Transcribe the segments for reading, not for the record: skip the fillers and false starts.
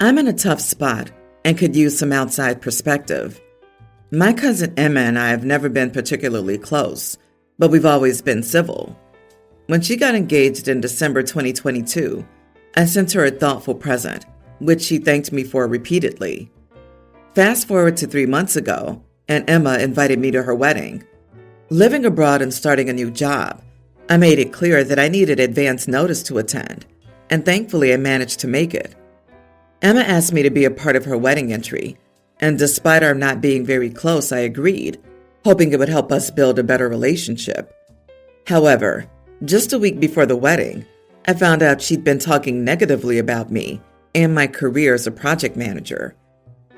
I'm in a tough spot and could use some outside perspective. My cousin Emma and I have never been particularly close, but we've always been civil. When she got engaged in December 2022, I sent her a thoughtful present, which she thanked me for repeatedly. Fast forward to 3 months ago, and Emma invited me to her wedding. Living abroad and starting a new job, I made it clear that I needed advance notice to attend, and thankfully I managed to make it. Emma asked me to be a part of her wedding entry, and despite our not being very close, I agreed, hoping it would help us build a better relationship. However, just a week before the wedding, I found out she'd been talking negatively about me and my career as a project manager.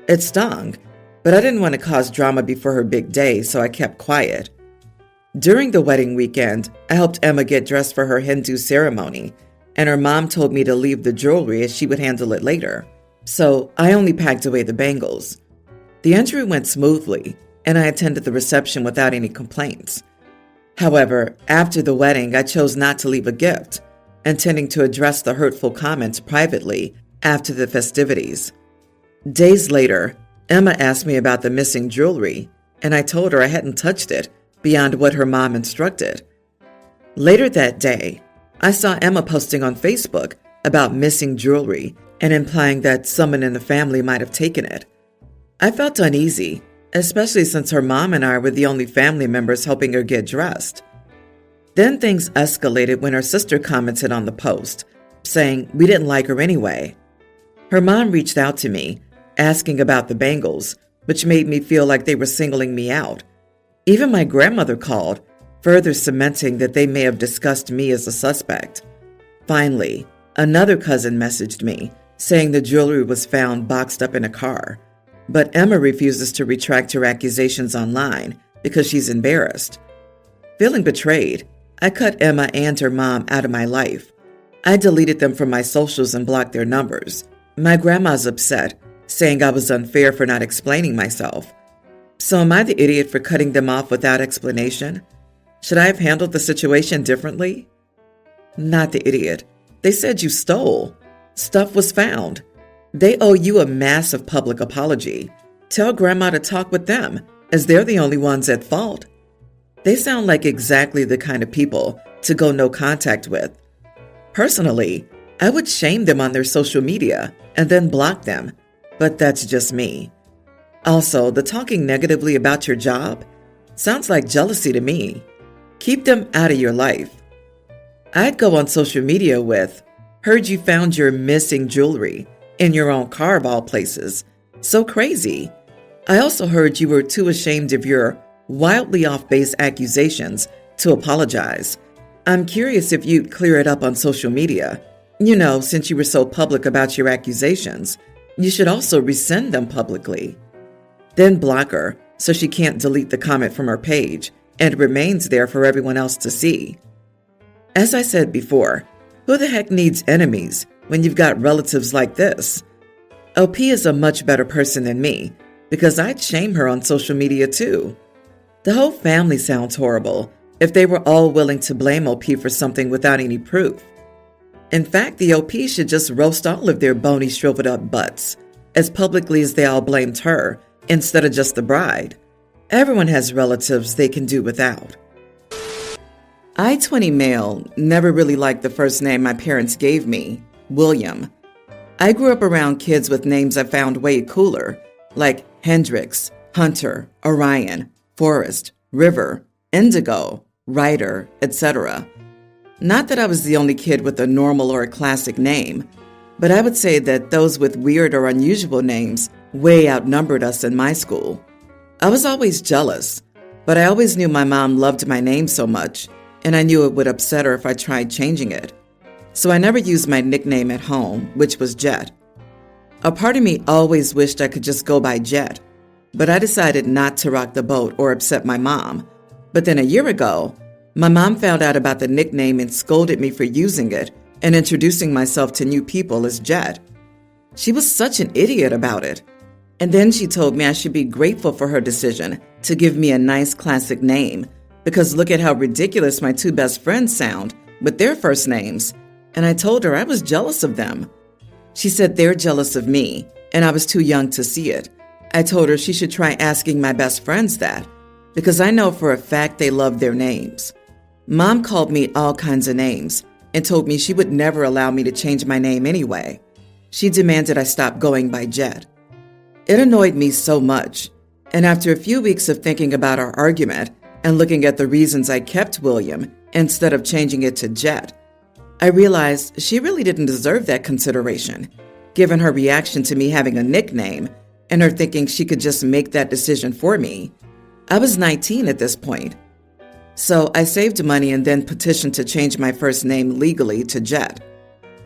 It stung, but I didn't want to cause drama before her big day, so I kept quiet. During the wedding weekend, I helped Emma get dressed for her Hindu ceremony, and her mom told me to leave the jewelry as she would handle it later. So I only packed away the bangles. The entry went smoothly, and I attended the reception without any complaints. However, after the wedding, I chose not to leave a gift, intending to address the hurtful comments privately after the festivities. Days later, Emma asked me about the missing jewelry, and I told her I hadn't touched it beyond what her mom instructed. Later that day, I saw Emma posting on Facebook about missing jewelry and implying that someone in the family might have taken it. I felt uneasy, especially since her mom and I were the only family members helping her get dressed. Then things escalated when her sister commented on the post, saying we didn't like her anyway. Her mom reached out to me, asking about the bangles, which made me feel like they were singling me out. Even my grandmother called, further cementing that they may have discussed me as a suspect. Finally, another cousin messaged me, saying the jewelry was found boxed up in a car. But Emma refuses to retract her accusations online because she's embarrassed. Feeling betrayed, I cut Emma and her mom out of my life. I deleted them from my socials and blocked their numbers. My grandma's upset, saying I was unfair for not explaining myself. So am I the idiot for cutting them off without explanation? Should I have handled the situation differently? Not the idiot. They said you stole. Stuff was found. They owe you a massive public apology. Tell Grandma to talk with them, as they're the only ones at fault. They sound like exactly the kind of people to go no contact with. Personally, I would shame them on their social media and then block them, but that's just me. Also, the talking negatively about your job sounds like jealousy to me. Keep them out of your life. I'd go on social media with, heard you found your missing jewelry in your own car of all places. So crazy. I also heard you were too ashamed of your wildly off-base accusations to apologize. I'm curious if you'd clear it up on social media. You know, since you were so public about your accusations, you should also rescind them publicly. Then block her so she can't delete the comment from her page and remains there for everyone else to see. As I said before, who the heck needs enemies when you've got relatives like this? OP is a much better person than me because I'd shame her on social media too. The whole family sounds horrible if they were all willing to blame OP for something without any proof. In fact, the OP should just roast all of their bony, shriveled up butts as publicly as they all blamed her instead of just the bride. Everyone has relatives they can do without. I-20 male never really liked the first name my parents gave me, William. I grew up around kids with names I found way cooler, like Hendrix, Hunter, Orion, Forrest, River, Indigo, Ryder, etc. Not that I was the only kid with a normal or a classic name, but I would say that those with weird or unusual names way outnumbered us in my school. I was always jealous, but I always knew my mom loved my name so much, and I knew it would upset her if I tried changing it. So I never used my nickname at home, which was Jet. A part of me always wished I could just go by Jet, but I decided not to rock the boat or upset my mom. But then a year ago, my mom found out about the nickname and scolded me for using it and introducing myself to new people as Jet. She was such an idiot about it. And then she told me I should be grateful for her decision to give me a nice classic name, because look at how ridiculous my two best friends sound with their first names. And I told her I was jealous of them. She said they're jealous of me, and I was too young to see it. I told her she should try asking my best friends that, because I know for a fact they love their names. Mom called me all kinds of names and told me she would never allow me to change my name anyway. She demanded I stop going by Jet. It annoyed me so much, and after a few weeks of thinking about our argument and looking at the reasons I kept William instead of changing it to Jet, I realized she really didn't deserve that consideration, given her reaction to me having a nickname and her thinking she could just make that decision for me. I was 19 at this point. So I saved money and then petitioned to change my first name legally to Jet.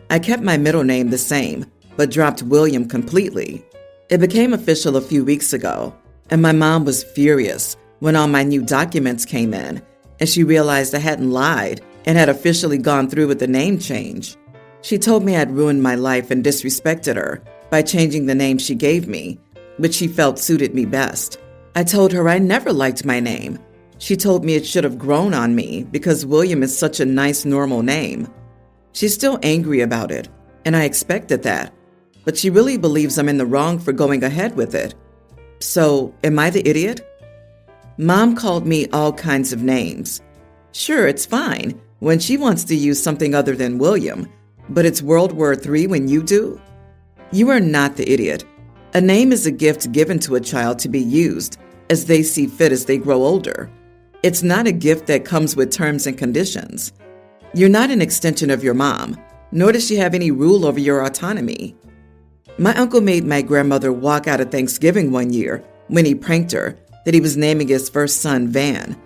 I kept my middle name the same, but dropped William completely. It became official a few weeks ago, and my mom was furious when all my new documents came in, and she realized I hadn't lied and had officially gone through with the name change. She told me I'd ruined my life and disrespected her by changing the name she gave me, which she felt suited me best. I told her I never liked my name. She told me it should have grown on me because William is such a nice, normal name. She's still angry about it, and I expected that, but she really believes I'm in the wrong for going ahead with it. So, am I the idiot? Mom called me all kinds of names. Sure, it's fine when she wants to use something other than William, but it's World War III when you do? You are not the idiot. A name is a gift given to a child to be used as they see fit as they grow older. It's not a gift that comes with terms and conditions. You're not an extension of your mom, nor does she have any rule over your autonomy. My uncle made my grandmother walk out of Thanksgiving one year when he pranked her that he was naming his first son Van.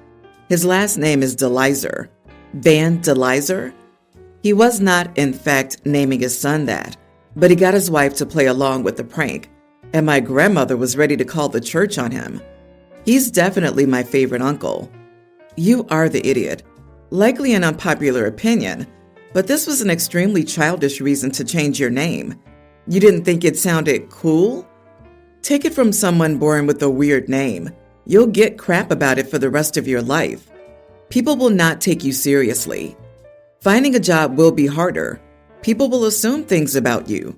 His last name is DeLizer. Van DeLizer? He was not, in fact, naming his son that, but he got his wife to play along with the prank, and my grandmother was ready to call the church on him. He's definitely my favorite uncle. You are the idiot. Likely an unpopular opinion, but this was an extremely childish reason to change your name. You didn't think it sounded cool? Take it from someone born with a weird name. You'll get crap about it for the rest of your life. People will not take you seriously. Finding a job will be harder. People will assume things about you,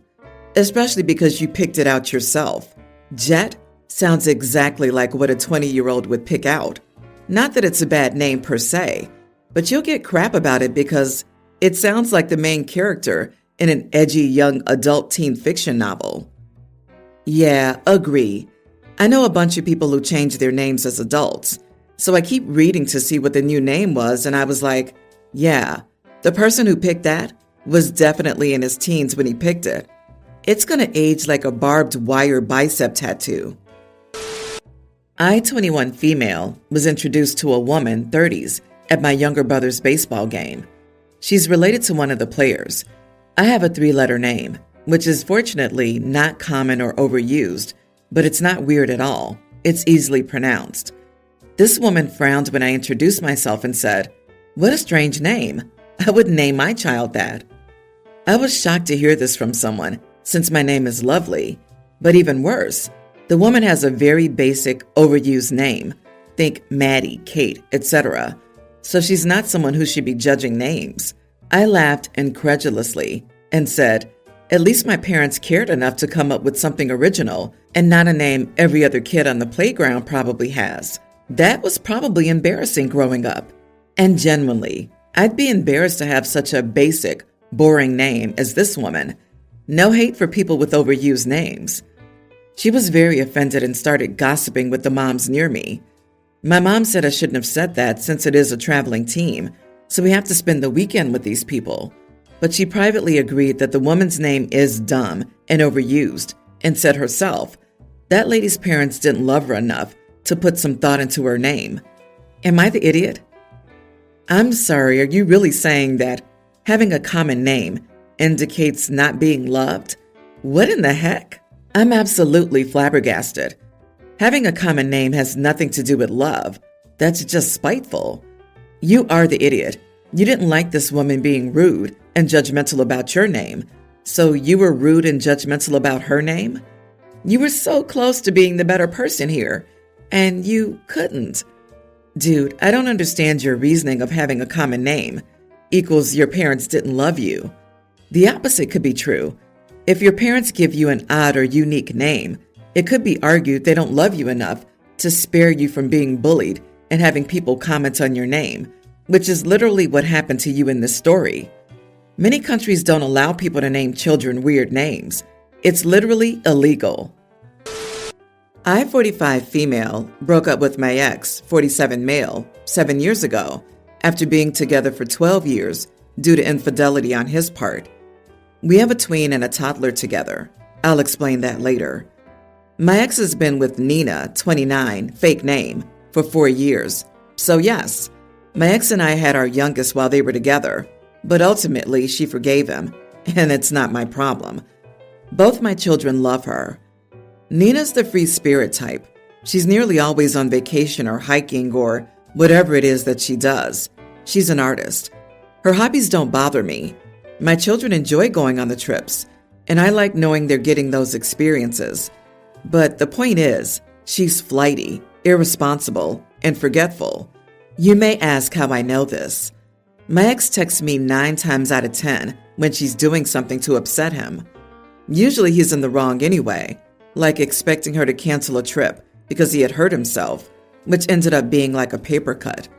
especially because you picked it out yourself. Jet sounds exactly like what a 20-year-old would pick out. Not that it's a bad name per se, but you'll get crap about it because it sounds like the main character in an edgy young adult teen fiction novel. Yeah, agree. I know a bunch of people who change their names as adults, so I keep reading to see what the new name was, and I was like, yeah, the person who picked that was definitely in his teens when he picked it. It's gonna age like a barbed wire bicep tattoo. I, 21 female, was introduced to a woman, 30s, at my younger brother's baseball game. She's related to one of the players. I have a 3-letter name, which is fortunately not common or overused, but it's not weird at all. It's easily pronounced. This woman frowned when I introduced myself and said, "What a strange name. I wouldn't name my child that." I was shocked to hear this from someone, since my name is lovely. But even worse, the woman has a very basic, overused name. Think Maddie, Kate, etc. So she's not someone who should be judging names. I laughed incredulously and said, at least my parents cared enough to come up with something original and not a name every other kid on the playground probably has. That was probably embarrassing growing up. And genuinely, I'd be embarrassed to have such a basic, boring name as this woman. No hate for people with overused names. She was very offended and started gossiping with the moms near me. My mom said I shouldn't have said that since it is a traveling team, so we have to spend the weekend with these people. But she privately agreed that the woman's name is dumb and overused and said herself, that lady's parents didn't love her enough to put some thought into her name. Am I the idiot? I'm sorry, are you really saying that having a common name indicates not being loved? What in the heck? I'm absolutely flabbergasted. Having a common name has nothing to do with love. That's just spiteful. You are the idiot. You didn't like this woman being rude and judgmental about your name, so you were rude and judgmental about her name? You were so close to being the better person here, and you couldn't. Dude, I don't understand your reasoning of having a common name equals your parents didn't love you. The opposite could be true. If your parents give you an odd or unique name, it could be argued they don't love you enough to spare you from being bullied and having people comment on your name, which is literally what happened to you in this story. Many countries don't allow people to name children weird names. It's literally illegal. I, 45 female, broke up with my ex, 47 male, 7 years ago after being together for 12 years due to infidelity on his part. We have a tween and a toddler together. I'll explain that later. My ex has been with Nina, 29, fake name, for 4 years. So yes, my ex and I had our youngest while they were together, but ultimately she forgave him, and it's not my problem. Both my children love her. Nina's the free spirit type. She's nearly always on vacation or hiking or whatever it is that she does. She's an artist. Her hobbies don't bother me. My children enjoy going on the trips, and I like knowing they're getting those experiences. But the point is, she's flighty, irresponsible, and forgetful. You may ask how I know this. My ex texts me 9 times out of 10 when she's doing something to upset him. Usually he's in the wrong anyway, like expecting her to cancel a trip because he had hurt himself, which ended up being like a paper cut.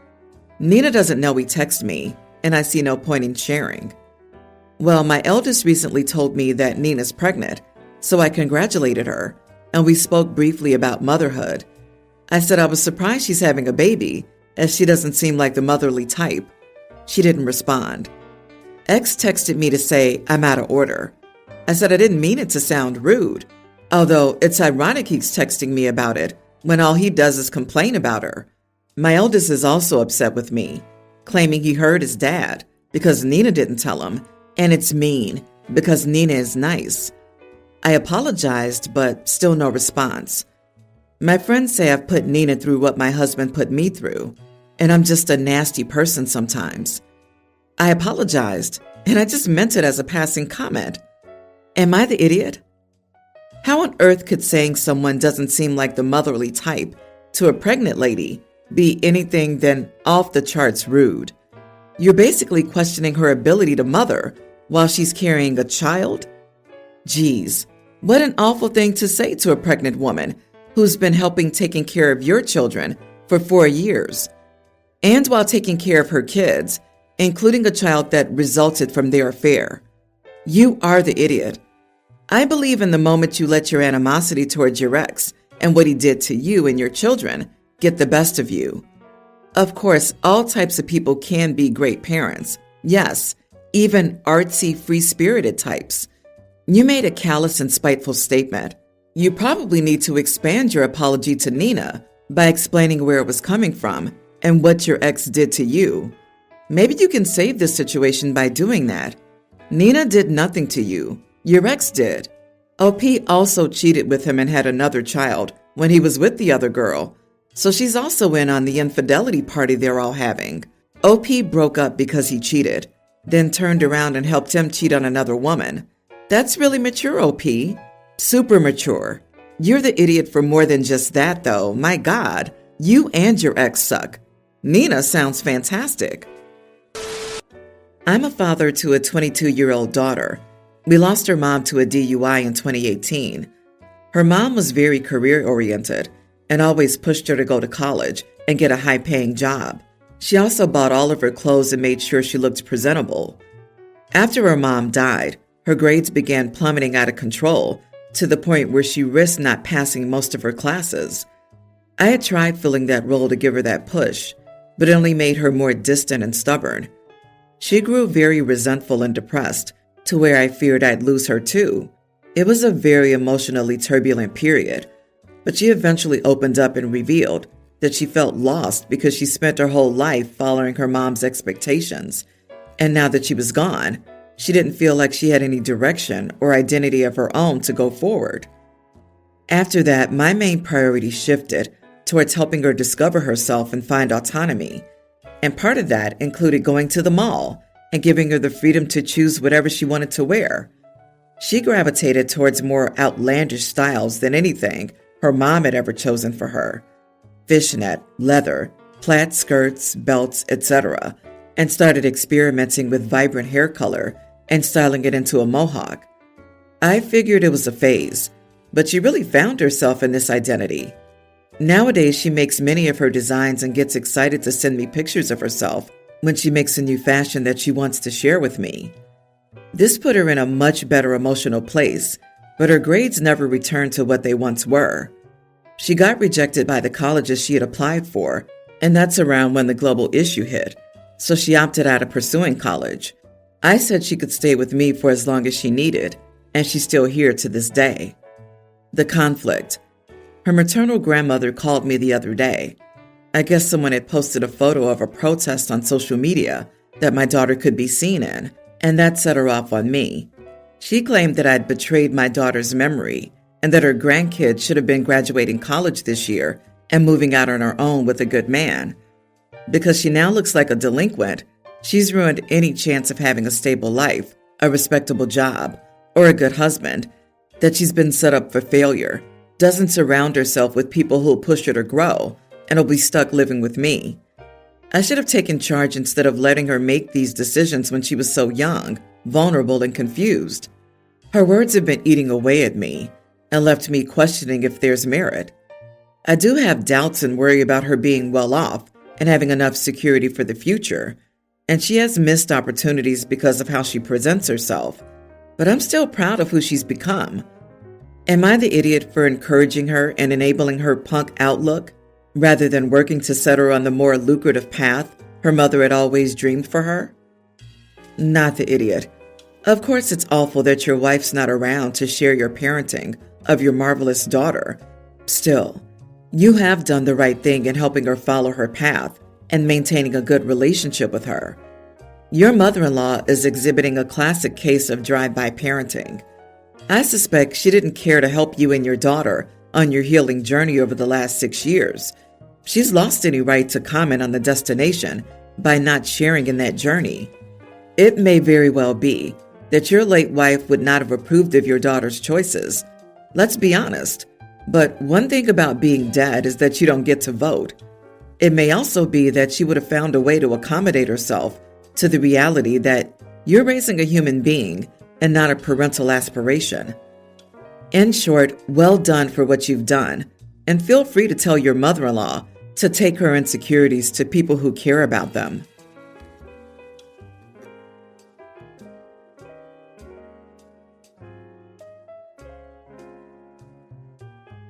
Nina doesn't know he texted me, and I see no point in sharing. Well, my eldest recently told me that Nina's pregnant, so I congratulated her, and we spoke briefly about motherhood. I said I was surprised she's having a baby, as she doesn't seem like the motherly type. She didn't respond. Ex texted me to say I'm out of order. I said I didn't mean it to sound rude, although it's ironic he's texting me about it when all he does is complain about her. My eldest is also upset with me, claiming he heard his dad because Nina didn't tell him, and it's mean because Nina is nice. I apologized, but still no response. My friends say I've put Nina through what my husband put me through, and I'm just a nasty person sometimes. I apologized, and I just meant it as a passing comment. Am I the idiot? How on earth could saying someone doesn't seem like the motherly type to a pregnant lady be anything than off the charts rude? You're basically questioning her ability to mother while she's carrying a child? Geez, what an awful thing to say to a pregnant woman who's been helping taking care of your children for 4 years. And while taking care of her kids, including a child that resulted from their affair. You are the idiot. I believe in the moment you let your animosity towards your ex and what he did to you and your children get the best of you. Of course, all types of people can be great parents. Yes, even artsy, free-spirited types. You made a callous and spiteful statement. You probably need to expand your apology to Nina by explaining where it was coming from and what your ex did to you. Maybe you can save this situation by doing that. Nina did nothing to you. Your ex did. OP also cheated with him and had another child when he was with the other girl, so she's also in on the infidelity party they're all having. OP broke up because he cheated, then turned around and helped him cheat on another woman. That's really mature, OP. Super mature. You're the idiot for more than just that, though. My God, you and your ex suck. Nina sounds fantastic. I'm a father to a 22-year-old daughter. We lost her mom to a DUI in 2018. Her mom was very career-oriented and always pushed her to go to college and get a high-paying job. She also bought all of her clothes and made sure she looked presentable. After her mom died, her grades began plummeting out of control to the point where she risked not passing most of her classes. I had tried filling that role to give her that push, but it only made her more distant and stubborn. She grew very resentful and depressed, to where I feared I'd lose her too. It was a very emotionally turbulent period, but she eventually opened up and revealed that she felt lost because she spent her whole life following her mom's expectations, and now that she was gone, she didn't feel like she had any direction or identity of her own to go forward. After that, my main priority shifted towards helping her discover herself and find autonomy, and part of that included going to the mall and giving her the freedom to choose whatever she wanted to wear. She gravitated towards more outlandish styles than anything her mom had ever chosen for her. Fishnet, leather, plaid skirts, belts, etc., and started experimenting with vibrant hair color and styling it into a mohawk. I figured it was a phase, but she really found herself in this identity. Nowadays, she makes many of her designs and gets excited to send me pictures of herself when she makes a new fashion that she wants to share with me. This put her in a much better emotional place, but her grades never returned to what they once were. She got rejected by the colleges she had applied for, and that's around when the global issue hit, so she opted out of pursuing college. I said she could stay with me for as long as she needed, and she's still here to this day. The conflict. Her maternal grandmother called me the other day. I guess someone had posted a photo of a protest on social media that my daughter could be seen in, and that set her off on me. She claimed that I'd betrayed my daughter's memory and that her grandkids should have been graduating college this year and moving out on her own with a good man. Because she now looks like a delinquent, she's ruined any chance of having a stable life, a respectable job, or a good husband, that she's been set up for failure, doesn't surround herself with people who'll push her to grow, and will be stuck living with me. I should have taken charge instead of letting her make these decisions when she was so young, vulnerable, and confused. Her words have been eating away at me and left me questioning if there's merit. I do have doubts and worry about her being well off and having enough security for the future, and she has missed opportunities because of how she presents herself, but I'm still proud of who she's become. Am I the idiot for encouraging her and enabling her punk outlook rather than working to set her on the more lucrative path her mother had always dreamed for her? Not the idiot. Of course, it's awful that your wife's not around to share your parenting of your marvelous daughter. Still, you have done the right thing in helping her follow her path and maintaining a good relationship with her. Your mother-in-law is exhibiting a classic case of drive-by parenting. I suspect she didn't care to help you and your daughter on your healing journey over the last 6 years. She's lost any right to comment on the destination by not sharing in that journey. It may very well be that your late wife would not have approved of your daughter's choices. Let's be honest. But one thing about being dead is that you don't get to vote. It may also be that she would have found a way to accommodate herself to the reality that you're raising a human being and not a parental aspiration. In short, well done for what you've done, and feel free to tell your mother-in-law to take her insecurities to people who care about them.